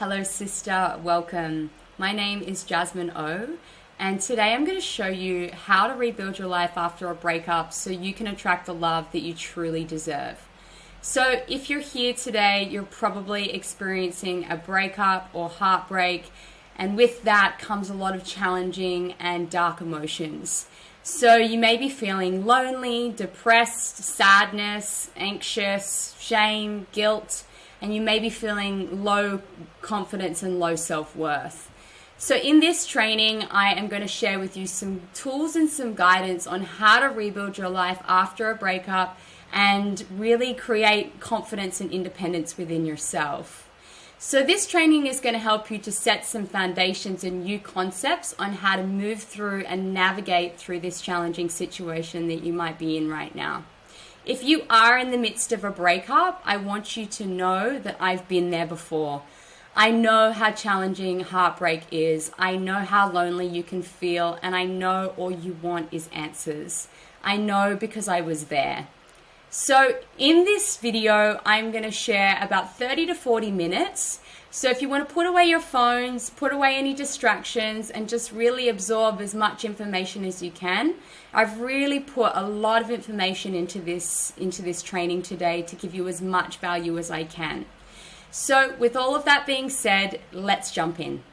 Hello sister, welcome. My name is Jasmine Oh, and today I'm going to show you how to rebuild your life after a breakup so you can attract the love that you truly deserve. So if you're here today, you're probably experiencing a breakup or heartbreak, and with that comes a lot of challenging and dark emotions. So you may be feeling lonely, depressed, sadness, anxious, shame, guilt, and you may be feeling low confidence and low self-worth. So in this training, I am going to share with you some tools and some guidance on how to rebuild your life after a breakup and really create confidence and independence within yourself. So this training is going to help you to set some foundations and new concepts on how to move through and navigate through this challenging situation that you might be in right now. If you are in the midst of a breakup, I want you to know that I've been there before. I know how challenging heartbreak is. I know how lonely you can feel, and I know all you want is answers. I know because I was there. So in this video, I'm going to share about 30 to 40 minutes. So if you want to put away your phones, put away any distractions, and just really absorb as much information as you can. I've really put a lot of information into this training today to give you as much value as I can. So with all of that being said, let's jump in.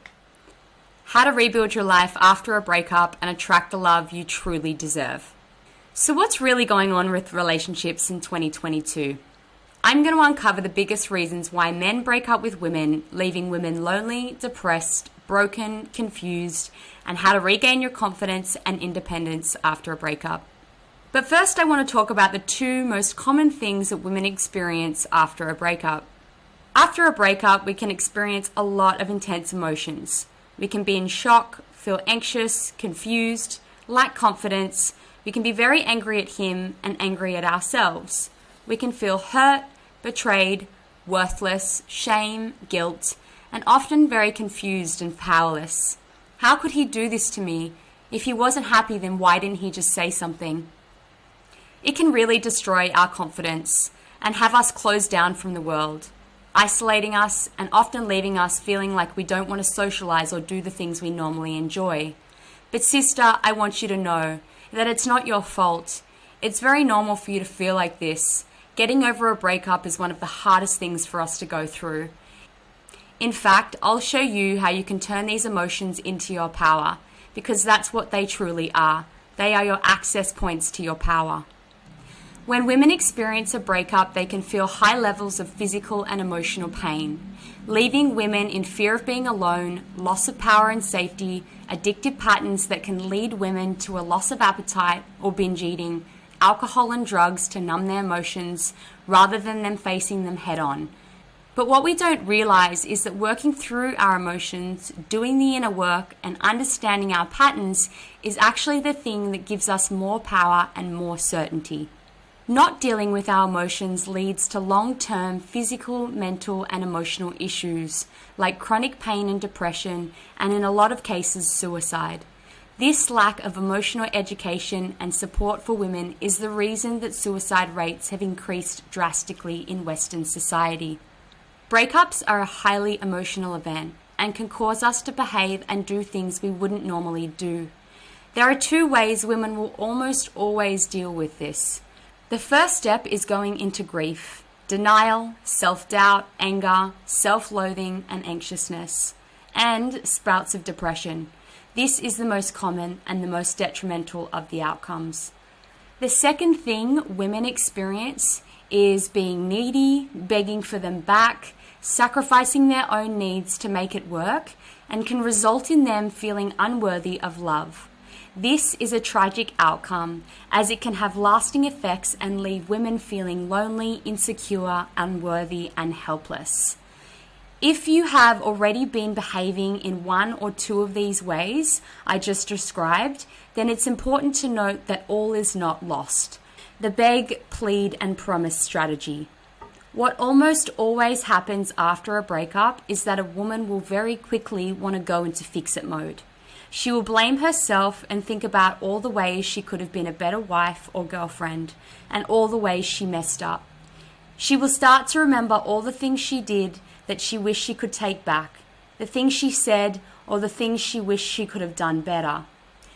How to rebuild your life after a breakup and attract the love you truly deserve. So what's really going on with relationships in 2022? I'm going to uncover the biggest reasons why men break up with women, leaving women lonely, depressed, broken, confused, and how to regain your confidence and independence after a breakup. But first I want to talk about the two most common things that women experience after a breakup. After a breakup, we can experience a lot of intense emotions. We can be in shock, feel anxious, confused, lack confidence. We can be very angry at him and angry at ourselves. We can feel hurt, betrayed, worthless, shame, guilt, and often very confused and powerless. How could he do this to me? If he wasn't happy, then why didn't he just say something? It can really destroy our confidence and have us closed down from the world, isolating us and often leaving us feeling like we don't want to socialize or do the things we normally enjoy. But sister, I want you to know that it's not your fault. It's very normal for you to feel like this. Getting over a breakup is one of the hardest things for us to go through. In fact, I'll show you how you can turn these emotions into your power, because that's what they truly are. They are your access points to your power. When women experience a breakup, they can feel high levels of physical and emotional pain, leaving women in fear of being alone, loss of power and safety, addictive patterns that can lead women to a loss of appetite or binge eating, alcohol and drugs to numb their emotions rather than them facing them head on. But what we don't realize is that working through our emotions, doing the inner work, and understanding our patterns is actually the thing that gives us more power and more certainty. Not dealing with our emotions leads to long-term physical, mental, and emotional issues like chronic pain and depression, and in a lot of cases, suicide. This lack of emotional education and support for women is the reason that suicide rates have increased drastically in Western society. Breakups are a highly emotional event and can cause us to behave and do things we wouldn't normally do. There are two ways women will almost always deal with this. The first step is going into grief, denial, self-doubt, anger, self-loathing, and anxiousness, and sprouts of depression. This is the most common and the most detrimental of the outcomes. The second thing women experience is being needy, begging for them back, sacrificing their own needs to make it work, and can result in them feeling unworthy of love. This is a tragic outcome, as it can have lasting effects and leave women feeling lonely, insecure, unworthy, and helpless. If you have already been behaving in one or two of these ways I just described, then it's important to note that all is not lost. The beg, plead, and promise strategy. What almost always happens after a breakup is that a woman will very quickly want to go into fix-it mode. She will blame herself and think about all the ways she could have been a better wife or girlfriend, and all the ways she messed up. She will start to remember all the things she did that she wished she could take back, the things she said or the things she wished she could have done better.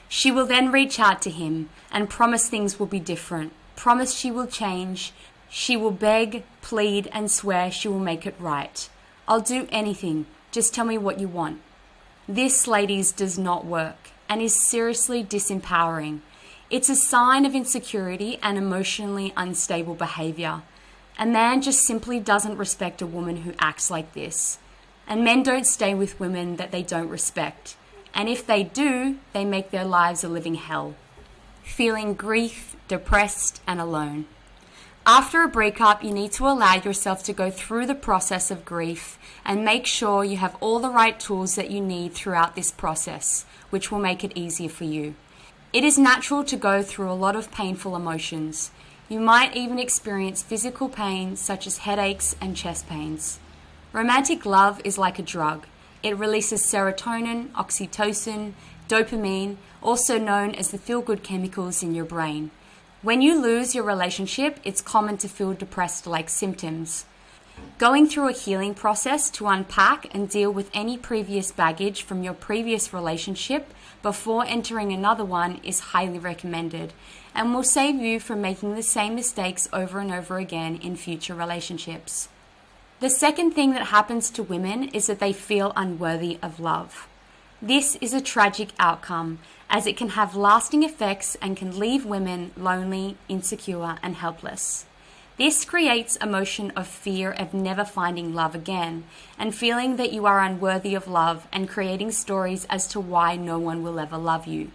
She will then reach out to him and promise things will be different, promise she will change. She will beg, plead, and swear she will make it right. I'll do anything, just tell me what you want. This, ladies, does not work and is seriously disempowering. It's a sign of insecurity and emotionally unstable behavior. A man just simply doesn't respect a woman who acts like this. And men don't stay with women that they don't respect. And if they do, they make their lives a living hell. Feeling grief, depressed, and alone. After a breakup, you need to allow yourself to go through the process of grief and make sure you have all the right tools that you need throughout this process, which will make it easier for you. It is natural to go through a lot of painful emotions. You might even experience physical pain such as headaches and chest pains. Romantic love is like a drug. It releases serotonin, oxytocin, dopamine, also known as the feel-good chemicals in your brain. When you lose your relationship, it's common to feel depressed-like symptoms. Going through a healing process to unpack and deal with any previous baggage from your previous relationship before entering another one is highly recommended and will save you from making the same mistakes over and over again in future relationships. The second thing that happens to women is that they feel unworthy of love. This is a tragic outcome, as it can have lasting effects and can leave women lonely, insecure, and helpless. This creates a emotion of fear of never finding love again, and feeling that you are unworthy of love and creating stories as to why no one will ever love you,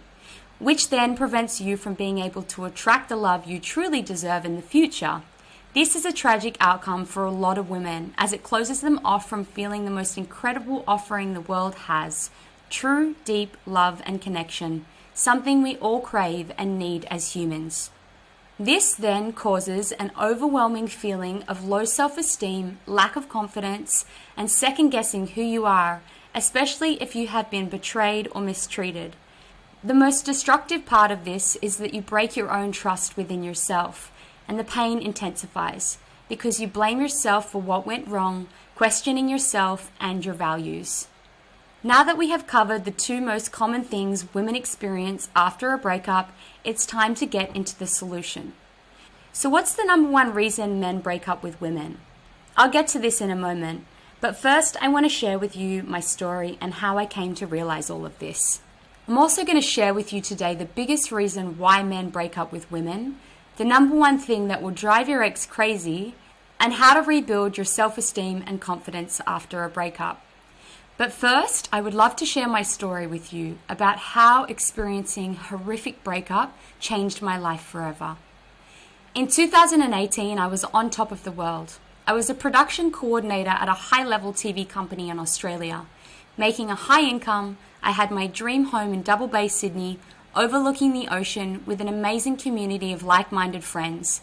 which then prevents you from being able to attract the love you truly deserve in the future. This is a tragic outcome for a lot of women, as it closes them off from feeling the most incredible offering the world has: true, deep love and connection, something we all crave and need as humans. This then causes an overwhelming feeling of low self-esteem, lack of confidence, and second-guessing who you are, especially if you have been betrayed or mistreated. The most destructive part of this is that you break your own trust within yourself, and the pain intensifies because you blame yourself for what went wrong, questioning yourself and your values. Now that we have covered the two most common things women experience after a breakup, it's time to get into the solution. So what's the number one reason men break up with women? I'll get to this in a moment, but first I want to share with you my story and how I came to realize all of this. I'm also going to share with you today the biggest reason why men break up with women, the number one thing that will drive your ex crazy, and how to rebuild your self-esteem and confidence after a breakup. But first, I would love to share my story with you about how experiencing a horrific breakup changed my life forever. In 2018, I was on top of the world. I was a production coordinator at a high-level TV company in Australia. Making a high income, I had my dream home in Double Bay, Sydney, overlooking the ocean with an amazing community of like-minded friends,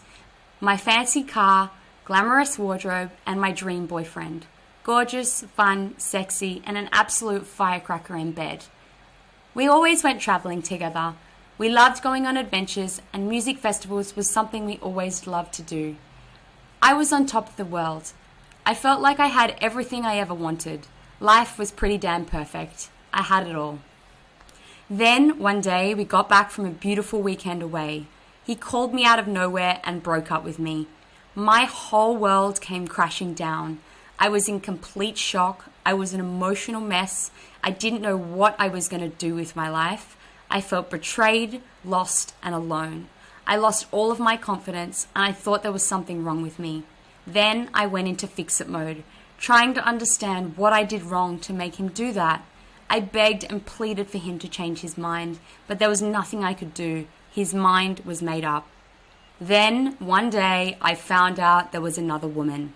my fancy car, glamorous wardrobe, and my dream boyfriend. Gorgeous, fun, sexy, and an absolute firecracker in bed. We always went traveling together. We loved going on adventures, and music festivals was something we always loved to do. I was on top of the world. I felt like I had everything I ever wanted. Life was pretty damn perfect. I had it all. Then, one day, we got back from a beautiful weekend away. He called me out of nowhere and broke up with me. My whole world came crashing down. I was in complete shock. I was an emotional mess. I didn't know what I was going to do with my life. I felt betrayed, lost, and alone. I lost all of my confidence, and I thought there was something wrong with me. Then I went into fix-it mode, trying to understand what I did wrong to make him do that. I begged and pleaded for him to change his mind, but there was nothing I could do. His mind was made up. Then, one day, I found out there was another woman.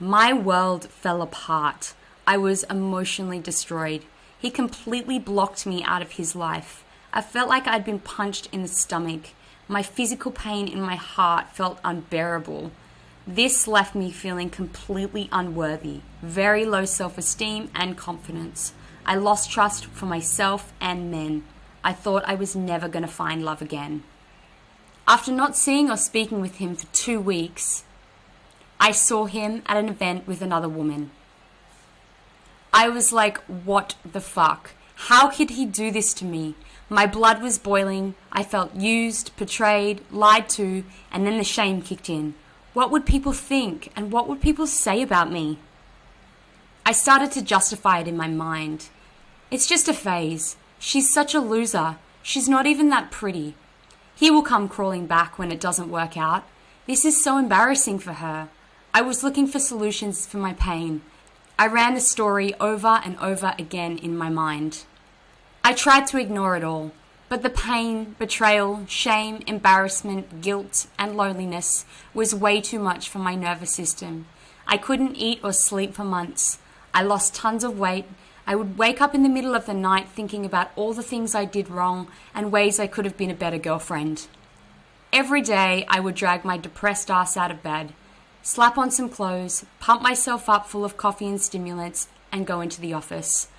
My world fell apart. I was emotionally destroyed. He completely blocked me out of his life. I felt like I'd been punched in the stomach. My physical pain in my heart felt unbearable. This left me feeling completely unworthy, very low self-esteem and confidence. I lost trust for myself and men. I thought I was never going to find love again. After not seeing or speaking with him for 2 weeks, I saw him at an event with another woman. I was like, what the fuck? How could he do this to me? My blood was boiling. I felt used, betrayed, lied to, and then the shame kicked in. What would people think, and what would people say about me? I started to justify it in my mind. It's just a phase. She's such a loser. She's not even that pretty. He will come crawling back when it doesn't work out. This is so embarrassing for her. I was looking for solutions for my pain. I ran the story over and over again in my mind. I tried to ignore it all, but the pain, betrayal, shame, embarrassment, guilt, and loneliness was way too much for my nervous system. I couldn't eat or sleep for months. I lost tons of weight. I would wake up in the middle of the night thinking about all the things I did wrong and ways I could have been a better girlfriend. Every day, I would drag my depressed ass out of bed, slap on some clothes, pump myself up full of coffee and stimulants, and go into the office.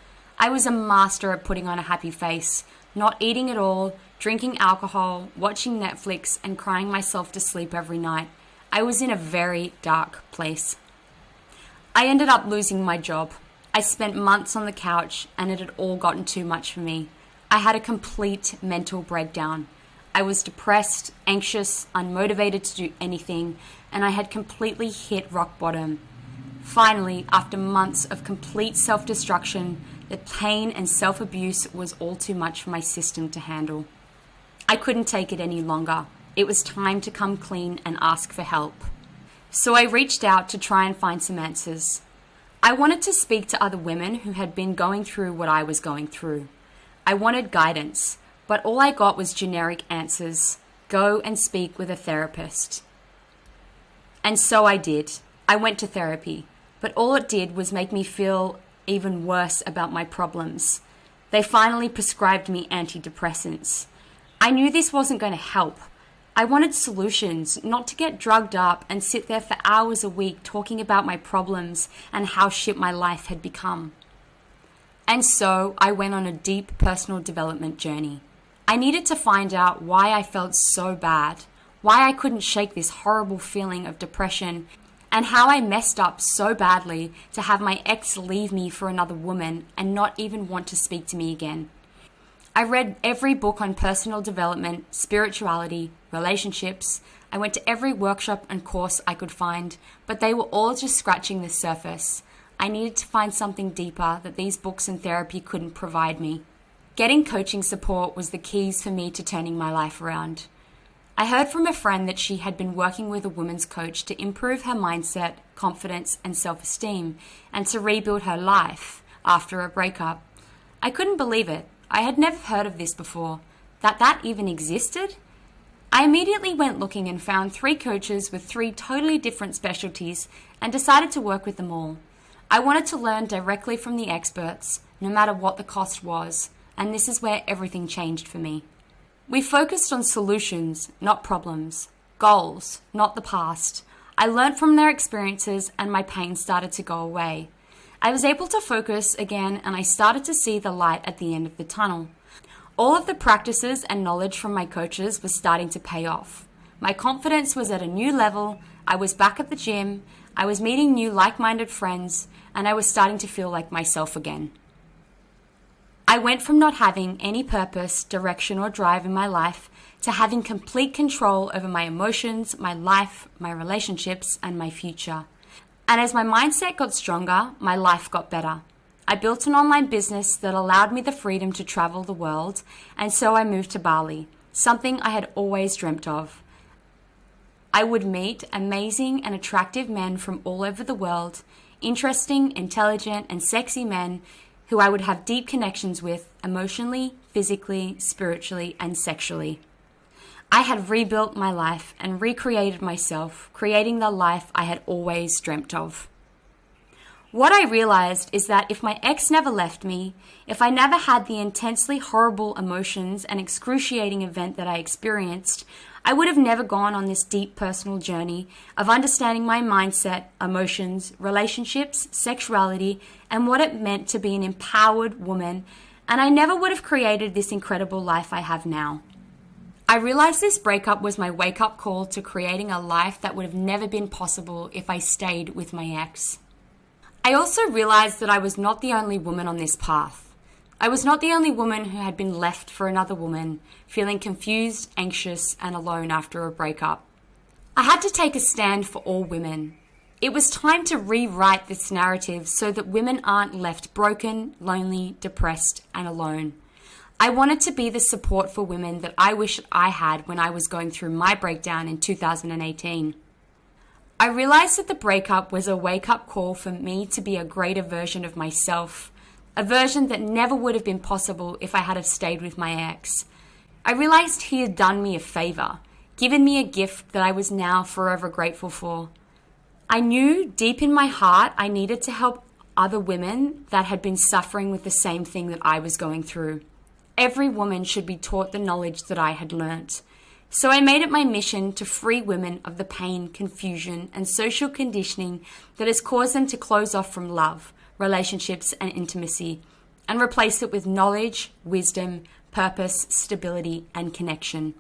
I was a master at putting on a happy face, not eating at all, drinking alcohol, watching Netflix, and crying myself to sleep every night. I was in a very dark place. I ended up losing my job. I spent months on the couch, and it had all gotten too much for me. I had a complete mental breakdown. I was depressed, anxious, unmotivated to do anything, and I had completely hit rock bottom. Finally, after months of complete self-destruction, the pain and self-abuse was all too much for my system to handle. I couldn't take it any longer. It was time to come clean and ask for help. So I reached out to try and find some answers. I wanted to speak to other women who had been going through what I was going through. I wanted guidance, but all I got was generic answers. Go and speak with a therapist. And so I did. I went to therapy, but all it did was make me feel even worse about my problems. They finally prescribed me antidepressants. I knew this wasn't going to help. I wanted solutions, not to get drugged up and sit there for hours a week talking about my problems and how shit my life had become. And so I went on a deep personal development journey. I needed to find out why I felt so bad, why I couldn't shake this horrible feeling of depression, and how I messed up so badly to have my ex leave me for another woman and not even want to speak to me again. I read every book on personal development, spirituality, relationships. I went to every workshop and course I could find, but they were all just scratching the surface. I needed to find something deeper that these books and therapy couldn't provide me. Getting coaching support was the keys for me to turning my life around. I heard from a friend that she had been working with a women's coach to improve her mindset, confidence, and self-esteem, and to rebuild her life after a breakup. I couldn't believe it. I had never heard of this before. That even existed? I immediately went looking and found 3 coaches with 3 totally different specialties and decided to work with them all. I wanted to learn directly from the experts, no matter what the cost was, and this is where everything changed for me. We focused on solutions, not problems, goals, not the past. I learned from their experiences and my pain started to go away. I was able to focus again and I started to see the light at the end of the tunnel. All of the practices and knowledge from my coaches was starting to pay off. My confidence was at a new level, I was back at the gym, I was meeting new like-minded friends, and I was starting to feel like myself again. I went from not having any purpose, direction, or drive in my life to having complete control over my emotions, my life, my relationships, and my future. And as my mindset got stronger, my life got better. I built an online business that allowed me the freedom to travel the world, and so I moved to Bali, something I had always dreamt of. I would meet amazing and attractive men from all over the world, interesting, intelligent, and sexy men who I would have deep connections with emotionally, physically, spiritually, and sexually. I had rebuilt my life and recreated myself, creating the life I had always dreamt of. What I realized is that if my ex never left me, if I never had the intensely horrible emotions and excruciating event that I experienced, I would have never gone on this deep personal journey of understanding my mindset, emotions, relationships, sexuality, and what it meant to be an empowered woman, and I never would have created this incredible life I have now. I realized this breakup was my wake-up call to creating a life that would have never been possible if I stayed with my ex. I I also realized that I was not the only woman on this path. I was not the only woman who had been left for another woman, feeling confused, anxious, and alone after a breakup. I had to take a stand for all women. It was time to rewrite this narrative so that women aren't left broken, lonely, depressed, and alone. I wanted to be the support for women that I wished I had when I was going through my breakdown in 2018. I realized that the breakup was a wake-up call for me to be a greater version of myself, a version that never would have been possible if I had have stayed with my ex. I realized he had done me a favor, given me a gift that I was now forever grateful for. I knew deep in my heart I needed to help other women that had been suffering with the same thing that I was going through. Every woman should be taught the knowledge that I had learnt. So I made it my mission to free women of the pain, confusion, and social conditioning that has caused them to close off from love, relationships, and intimacy, and replace it with knowledge, wisdom, purpose, stability, and connection.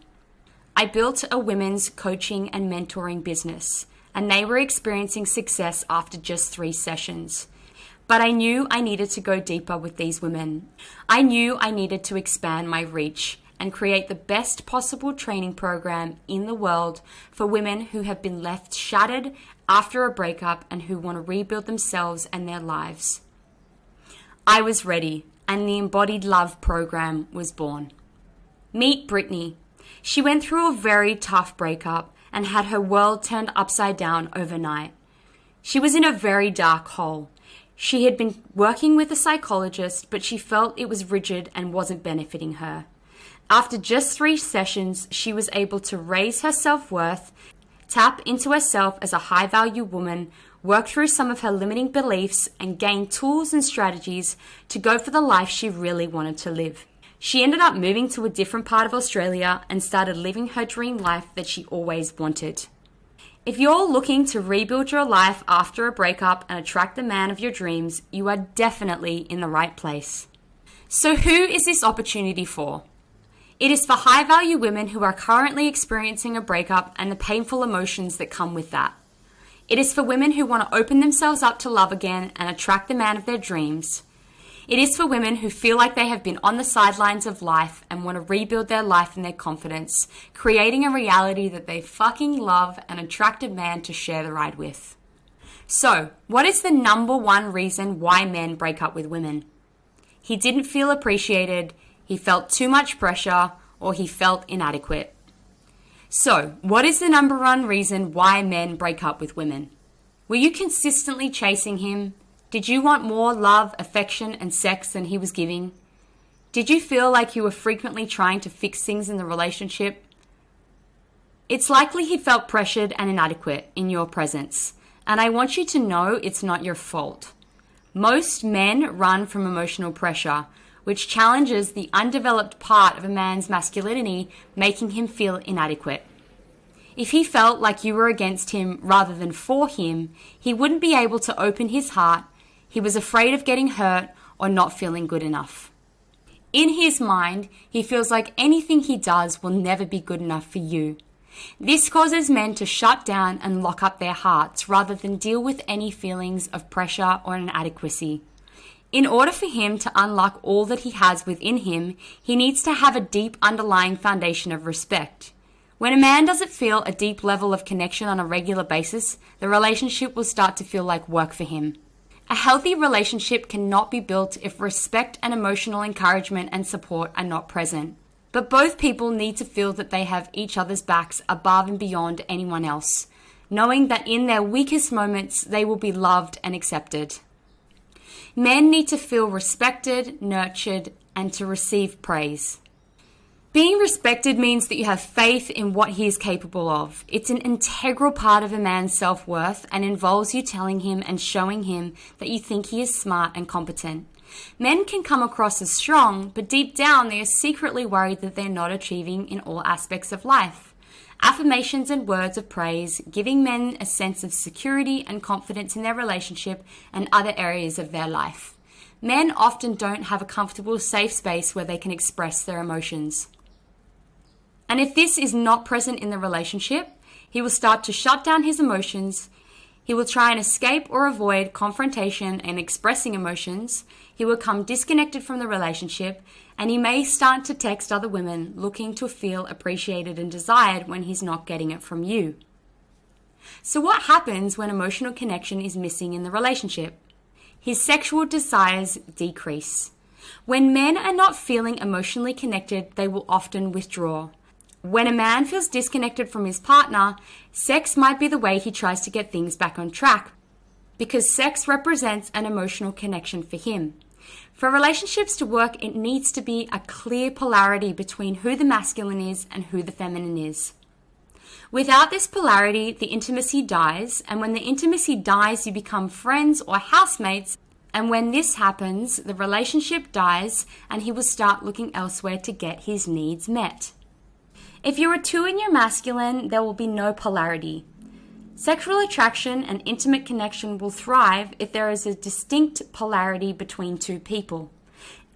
I built a women's coaching and mentoring business, and they were experiencing success after just 3 sessions. But I knew I needed to go deeper with these women. I knew I needed to expand my reach and create the best possible training program in the world for women who have been left shattered after a breakup and who want to rebuild themselves and their lives. I was ready, and the Embodied Love program was born. Meet Brittany. She went through a very tough breakup and had her world turned upside down overnight. She was in a very dark hole. She had been working with a psychologist, but she felt it was rigid and wasn't benefiting her. After just 3 sessions, she was able to raise her self-worth, tap into herself as a high-value woman, work through some of her limiting beliefs, and gain tools and strategies to go for the life she really wanted to live. She ended up moving to a different part of Australia and started living her dream life that she always wanted. If you're looking to rebuild your life after a breakup and attract the man of your dreams, you are definitely in the right place. So who is this opportunity for? It is for high-value women who are currently experiencing a breakup and the painful emotions that come with that. It is for women who want to open themselves up to love again and attract the man of their dreams. It is for women who feel like they have been on the sidelines of life and want to rebuild their life and their confidence, creating a reality that they fucking love and attract a man to share the ride with. So, what is the number one reason why men break up with women? He didn't feel appreciated, he felt too much pressure, or he felt inadequate. So, what is the number one reason why men break up with women? Were you consistently chasing him? Did you want more love, affection, and sex than he was giving? Did you feel like you were frequently trying to fix things in the relationship? It's likely he felt pressured and inadequate in your presence, and I want you to know it's not your fault. Most men run from emotional pressure, which challenges the undeveloped part of a man's masculinity, making him feel inadequate. If he felt like you were against him rather than for him, he wouldn't be able to open his heart. He was afraid of getting hurt or not feeling good enough. In his mind, he feels like anything he does will never be good enough for you. This causes men to shut down and lock up their hearts rather than deal with any feelings of pressure or inadequacy. In order for him to unlock all that he has within him, he needs to have a deep underlying foundation of respect. When a man doesn't feel a deep level of connection on a regular basis, the relationship will start to feel like work for him. A healthy relationship cannot be built if respect and emotional encouragement and support are not present. But both people need to feel that they have each other's backs above and beyond anyone else, knowing that in their weakest moments they will be loved and accepted. Men need to feel respected, nurtured, and to receive praise. Being respected means that you have faith in what he is capable of. It's an integral part of a man's self-worth and involves you telling him and showing him that you think he is smart and competent. Men can come across as strong, but deep down they are secretly worried that they're not achieving in all aspects of life. Affirmations and words of praise, giving men a sense of security and confidence in their relationship and other areas of their life. Men often don't have a comfortable, safe space where they can express their emotions. And if this is not present in the relationship, he will start to shut down his emotions. He will try and escape or avoid confrontation and expressing emotions. He will become disconnected from the relationship, and he may start to text other women looking to feel appreciated and desired when he's not getting it from you. So what happens when emotional connection is missing in the relationship? His sexual desires decrease. When men are not feeling emotionally connected, they will often withdraw. When a man feels disconnected from his partner, sex might be the way he tries to get things back on track, because sex represents an emotional connection for him. For relationships to work, it needs to be a clear polarity between who the masculine is and who the feminine is. Without this polarity, the intimacy dies, and when the intimacy dies, you become friends or housemates, and when this happens, the relationship dies, and he will start looking elsewhere to get his needs met. If you're a 2 in your masculine, there will be no polarity. Sexual attraction and intimate connection will thrive if there is a distinct polarity between two people.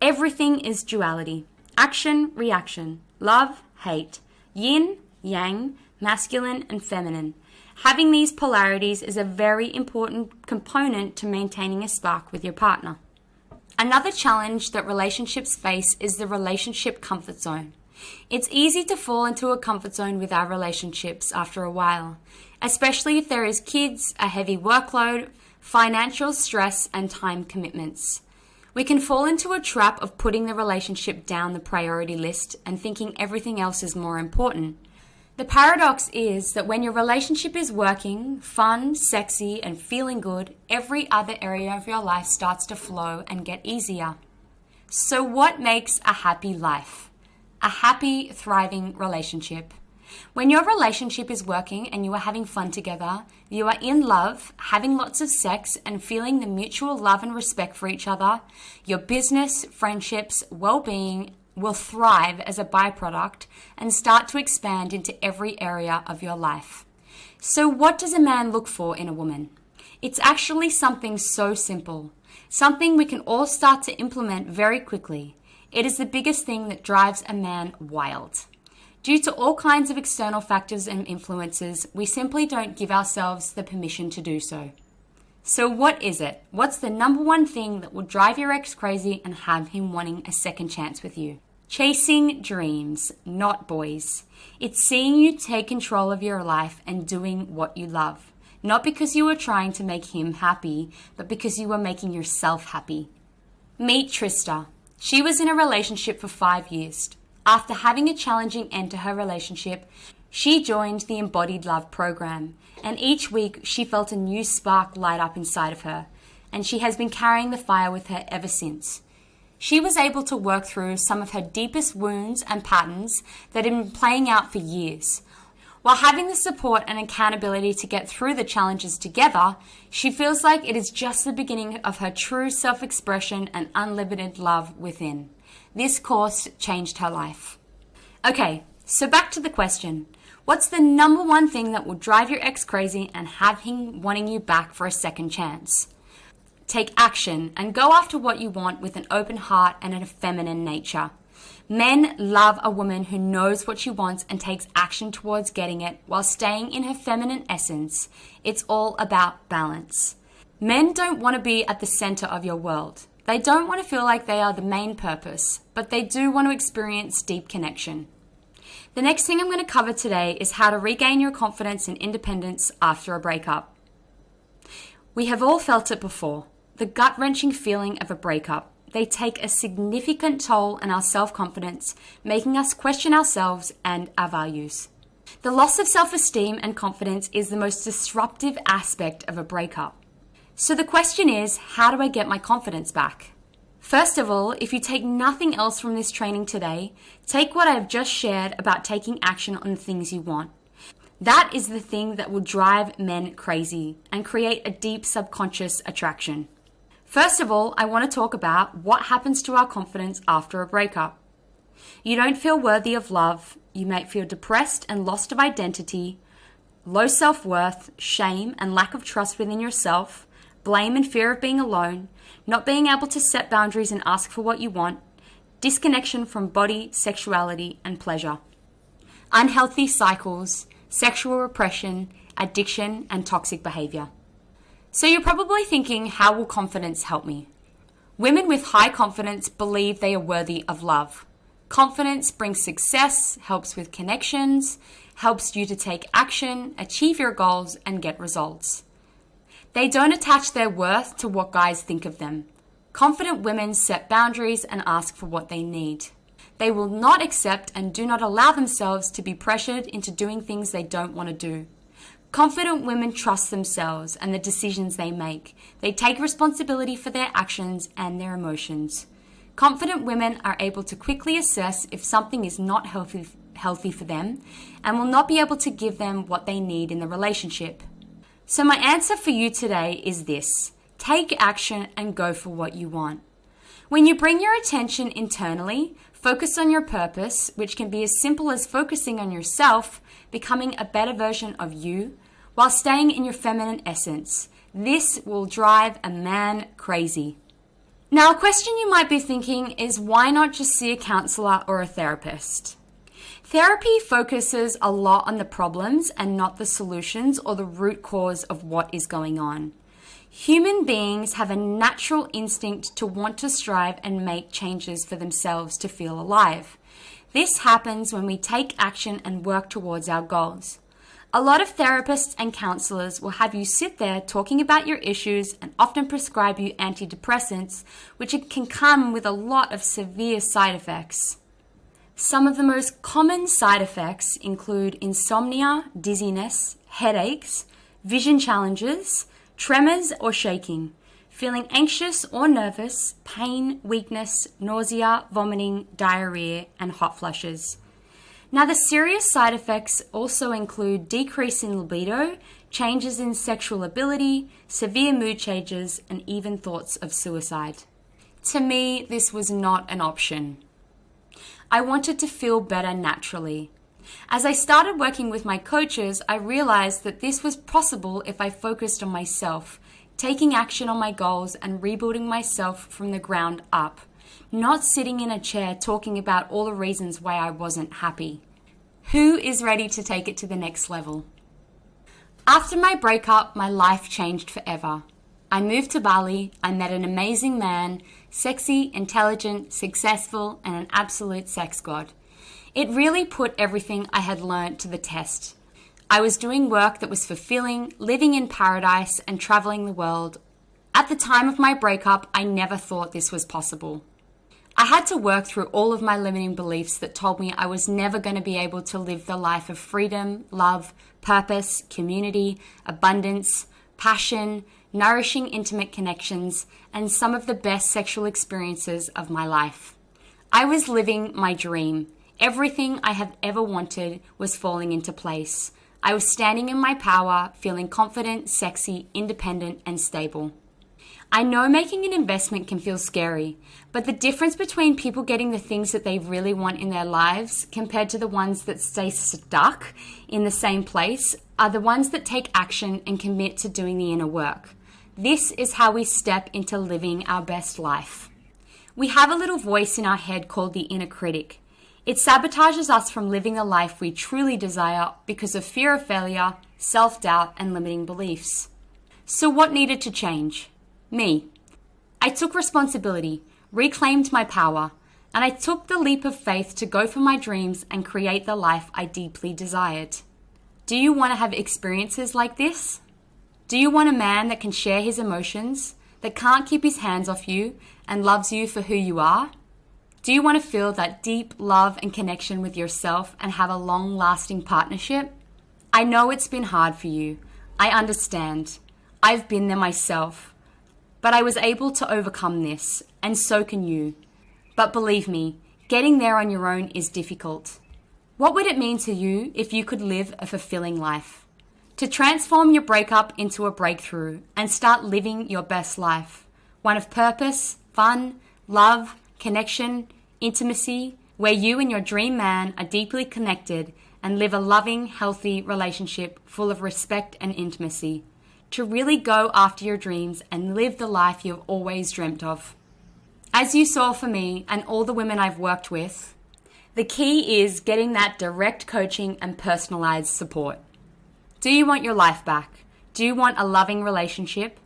Everything is duality. Action, reaction, love, hate, yin, yang, masculine and feminine. Having these polarities is a very important component to maintaining a spark with your partner. Another challenge that relationships face is the relationship comfort zone. It's easy to fall into a comfort zone with our relationships after a while, especially if there is kids, a heavy workload, financial stress, and time commitments. We can fall into a trap of putting the relationship down the priority list and thinking everything else is more important. The paradox is that when your relationship is working, fun, sexy, and feeling good, every other area of your life starts to flow and get easier. So what makes a happy life? A happy, thriving relationship. When your relationship is working and you are having fun together, you are in love, having lots of sex, and feeling the mutual love and respect for each other, your business, friendships, well-being will thrive as a byproduct and start to expand into every area of your life. So what does a man look for in a woman? It's actually something so simple, something we can all start to implement very quickly. It is the biggest thing that drives a man wild. Due to all kinds of external factors and influences, we simply don't give ourselves the permission to do so. So what is it? What's the number one thing that will drive your ex crazy and have him wanting a second chance with you? Chasing dreams, not boys. It's seeing you take control of your life and doing what you love. Not because you are trying to make him happy, but because you are making yourself happy. Meet Trista. She was in a relationship for 5 years. After having a challenging end to her relationship, she joined the Embodied Love program, and each week she felt a new spark light up inside of her, and she has been carrying the fire with her ever since. She was able to work through some of her deepest wounds and patterns that had been playing out for years. While having the support and accountability to get through the challenges together, she feels like it is just the beginning of her true self-expression and unlimited love within. This course changed her life. Okay, so back to the question. What's the number one thing that will drive your ex crazy and have him wanting you back for a second chance? Take action and go after what you want with an open heart and a feminine nature. Men love a woman who knows what she wants and takes action towards getting it while staying in her feminine essence. It's all about balance. Men don't want to be at the center of your world. They don't want to feel like they are the main purpose, but they do want to experience deep connection. The next thing I'm going to cover today is how to regain your confidence and independence after a breakup. We have all felt it before, the gut-wrenching feeling of a breakup. They take a significant toll on our self-confidence, making us question ourselves and our values. The loss of self-esteem and confidence is the most disruptive aspect of a breakup. So the question is, how do I get my confidence back? First of all, if you take nothing else from this training today, take what I have just shared about taking action on the things you want. That is the thing that will drive men crazy and create a deep subconscious attraction. First of all, I want to talk about what happens to our confidence after a breakup. You don't feel worthy of love. You might feel depressed and lost of identity, low self-worth, shame and lack of trust within yourself, blame and fear of being alone, not being able to set boundaries and ask for what you want, disconnection from body, sexuality, and pleasure, unhealthy cycles, sexual repression, addiction, and toxic behavior. So you're probably thinking, how will confidence help me? Women with high confidence believe they are worthy of love. Confidence brings success, helps with connections, helps you to take action, achieve your goals, and get results. They don't attach their worth to what guys think of them. Confident women set boundaries and ask for what they need. They will not accept and do not allow themselves to be pressured into doing things they don't want to do. Confident women trust themselves and the decisions they make. They take responsibility for their actions and their emotions. Confident women are able to quickly assess if something is not healthy for them and will not be able to give them what they need in the relationship. So my answer for you today is this: take action and go for what you want. When you bring your attention internally, focus on your purpose, which can be as simple as focusing on yourself, becoming a better version of you, while staying in your feminine essence. This will drive a man crazy. Now, a question you might be thinking is, why not just see a counselor or a therapist? Therapy focuses a lot on the problems and not the solutions or the root cause of what is going on. Human beings have a natural instinct to want to strive and make changes for themselves to feel alive. This happens when we take action and work towards our goals. A lot of therapists and counselors will have you sit there talking about your issues and often prescribe you antidepressants, which can come with a lot of severe side effects. Some of the most common side effects include insomnia, dizziness, headaches, vision challenges, tremors or shaking, feeling anxious or nervous, pain, weakness, nausea, vomiting, diarrhea, and hot flushes. Now, the serious side effects also include decrease in libido, changes in sexual ability, severe mood changes, and even thoughts of suicide. To me, this was not an option. I wanted to feel better naturally. As I started working with my coaches, I realized that this was possible if I focused on myself, taking action on my goals and rebuilding myself from the ground up. Not sitting in a chair talking about all the reasons why I wasn't happy. Who is ready to take it to the next level? After my breakup, my life changed forever. I moved to Bali, I met an amazing man, sexy, intelligent, successful, and an absolute sex god. It really put everything I had learned to the test. I was doing work that was fulfilling, living in paradise, and traveling the world. At the time of my breakup, I never thought this was possible. I had to work through all of my limiting beliefs that told me I was never going to be able to live the life of freedom, love, purpose, community, abundance, passion, nourishing intimate connections, and some of the best sexual experiences of my life. I was living my dream. Everything I have ever wanted was falling into place. I was standing in my power, feeling confident, sexy, independent, and stable. I know making an investment can feel scary, but the difference between people getting the things that they really want in their lives compared to the ones that stay stuck in the same place are the ones that take action and commit to doing the inner work. This is how we step into living our best life. We have a little voice in our head called the inner critic. It sabotages us from living the life we truly desire because of fear of failure, self-doubt, and limiting beliefs. So what needed to change? Me. I took responsibility, reclaimed my power, and I took the leap of faith to go for my dreams and create the life I deeply desired. Do you want to have experiences like this? Do you want a man that can share his emotions, that can't keep his hands off you, and loves you for who you are? Do you want to feel that deep love and connection with yourself and have a long-lasting partnership? I know it's been hard for you. I understand. I've been there myself. But I was able to overcome this, and so can you. But believe me, getting there on your own is difficult. What would it mean to you if you could live a fulfilling life? To transform your breakup into a breakthrough and start living your best life. One of purpose, fun, love, connection, intimacy, where you and your dream man are deeply connected and live a loving, healthy relationship full of respect and intimacy. To really go after your dreams and live the life you've always dreamt of. As you saw for me and all the women I've worked with, the key is getting that direct coaching and personalized support. Do you want your life back? Do you want a loving relationship?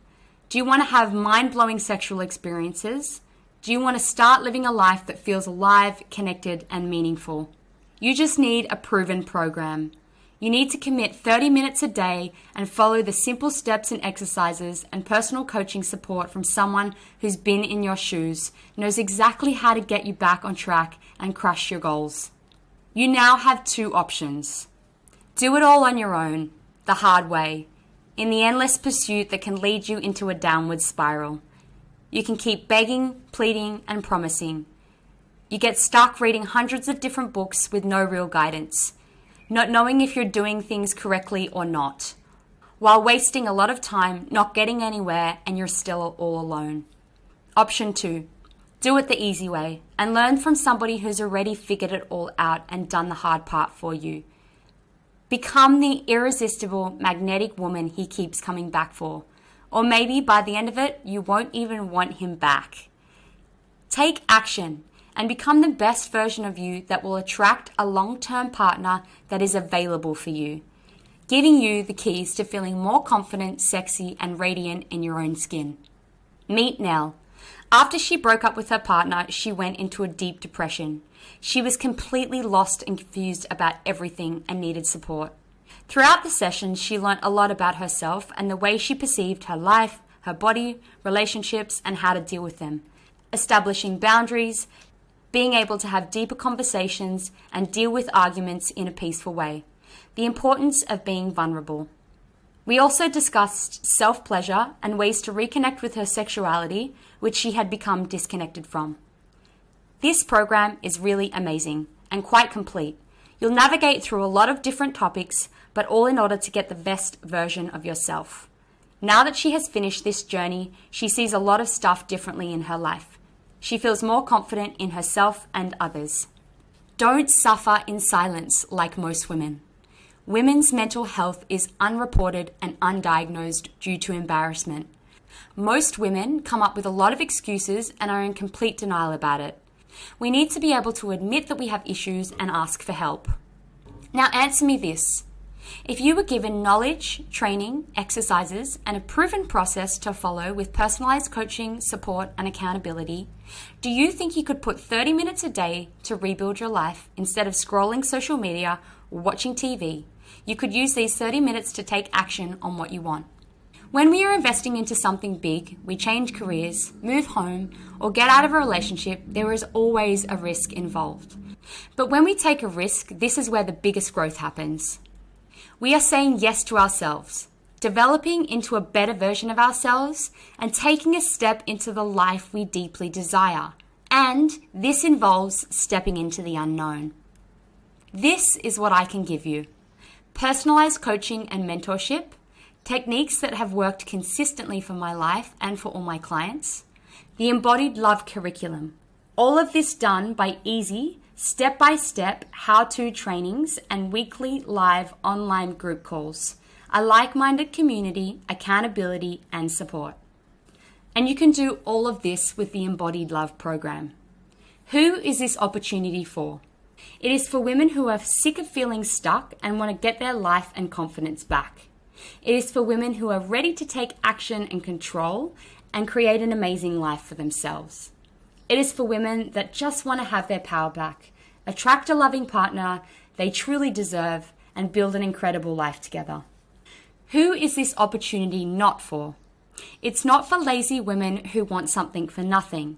Do you want to have mind-blowing sexual experiences? Do you want to start living a life that feels alive, connected, and meaningful? You just need a proven program. You need to commit 30 minutes a day and follow the simple steps and exercises and personal coaching support from someone who's been in your shoes, knows exactly how to get you back on track and crush your goals. You now have 2 options. Do it all on your own, the hard way, in the endless pursuit that can lead you into a downward spiral. You can keep begging, pleading, and promising. You get stuck reading hundreds of different books with no real guidance, not knowing if you're doing things correctly or not, while wasting a lot of time not getting anywhere and you're still all alone. Option 2, do it the easy way and learn from somebody who's already figured it all out and done the hard part for you. Become the irresistible, magnetic woman he keeps coming back for. Or maybe by the end of it, you won't even want him back. Take action and become the best version of you that will attract a long-term partner that is available for you, giving you the keys to feeling more confident, sexy, and radiant in your own skin. Meet Nell. After she broke up with her partner, she went into a deep depression. She was completely lost and confused about everything and needed support. Throughout the session, she learned a lot about herself and the way she perceived her life, her body, relationships, and how to deal with them, establishing boundaries, being able to have deeper conversations and deal with arguments in a peaceful way, the importance of being vulnerable. We also discussed self-pleasure and ways to reconnect with her sexuality, which she had become disconnected from. This program is really amazing and quite complete. You'll navigate through a lot of different topics, but all in order to get the best version of yourself. Now that she has finished this journey, she sees a lot of stuff differently in her life. She feels more confident in herself and others. Don't suffer in silence like most women. Women's mental health is unreported and undiagnosed due to embarrassment. Most women come up with a lot of excuses and are in complete denial about it. We need to be able to admit that we have issues and ask for help. Now answer me this. If you were given knowledge, training, exercises, and a proven process to follow with personalized coaching, support, and accountability, do you think you could put 30 minutes a day to rebuild your life instead of scrolling social media or watching TV? You could use these 30 minutes to take action on what you want. When we are investing into something big, we change careers, move home, or get out of a relationship, there is always a risk involved. But when we take a risk, this is where the biggest growth happens. We are saying yes to ourselves, developing into a better version of ourselves, and taking a step into the life we deeply desire. And this involves stepping into the unknown. This is what I can give you. Personalized coaching and mentorship, techniques that have worked consistently for my life and for all my clients, the Embodied Love curriculum. All of this done by easy, step-by-step how-to trainings and weekly live online group calls, a like-minded community, accountability, and support. And you can do all of this with the Embodied Love program. Who is this opportunity for? It is for women who are sick of feeling stuck and want to get their life and confidence back. It is for women who are ready to take action and control and create an amazing life for themselves. It is for women that just want to have their power back, attract a loving partner they truly deserve, and build an incredible life together. Who is this opportunity not for? It's not for lazy women who want something for nothing.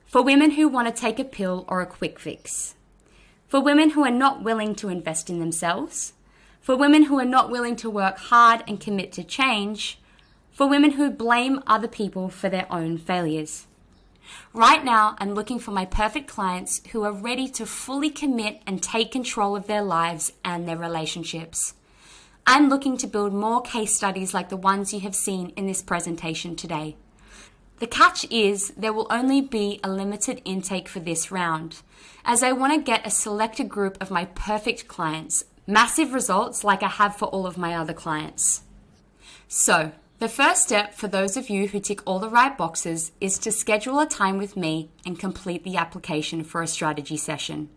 For women who want to take a pill or a quick fix. For women who are not willing to invest in themselves. For women who are not willing to work hard and commit to change. For women who blame other people for their own failures. Right now, I'm looking for my perfect clients who are ready to fully commit and take control of their lives and their relationships. I'm looking to build more case studies like the ones you have seen in this presentation today. The catch is there will only be a limited intake for this round, as I want to get a selected group of my perfect clients, massive results like I have for all of my other clients. So, the first step for those of you who tick all the right boxes is to schedule a time with me and complete the application for a strategy session.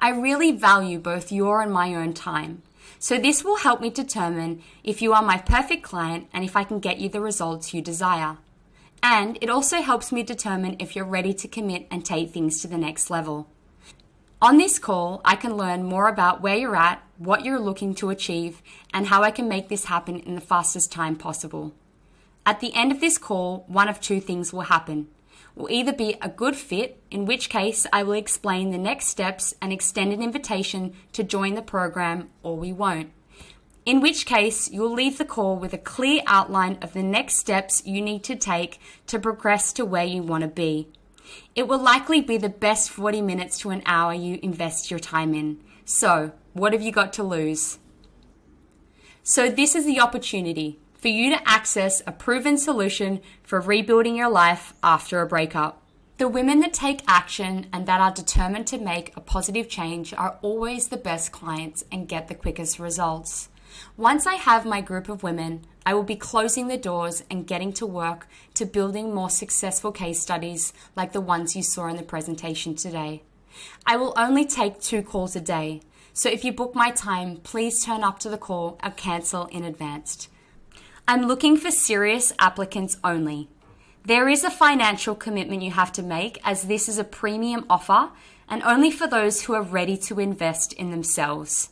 I really value both your and my own time, So this will help me determine if you are my perfect client and if I can get you the results you desire. And it also helps me determine if you're ready to commit and take things to the next level. On this call, I can learn more about where you're at, what you're looking to achieve, and how I can make this happen in the fastest time possible. At the end of this call, one of two things will happen. We'll either be a good fit, in which case I will explain the next steps and extend an invitation to join the program, or we won't. In which case, you'll leave the call with a clear outline of the next steps you need to take to progress to where you want to be. It will likely be the best 40 minutes to an hour you invest your time in. So, what have you got to lose? So this is the opportunity for you to access a proven solution for rebuilding your life after a breakup. The women that take action and that are determined to make a positive change are always the best clients and get the quickest results. Once I have my group of women, I will be closing the doors and getting to work to building more successful case studies like the ones you saw in the presentation today. I will only take 2 calls a day, so if you book my time, please turn up to the call or cancel in advance. I'm looking for serious applicants only. There is a financial commitment you have to make, as this is a premium offer and only for those who are ready to invest in themselves.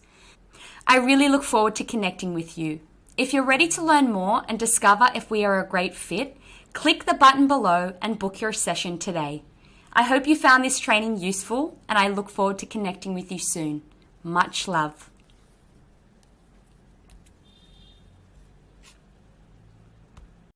I really look forward to connecting with you. If you're ready to learn more and discover if we are a great fit, click the button below and book your session today. I hope you found this training useful, and I look forward to connecting with you soon. Much love.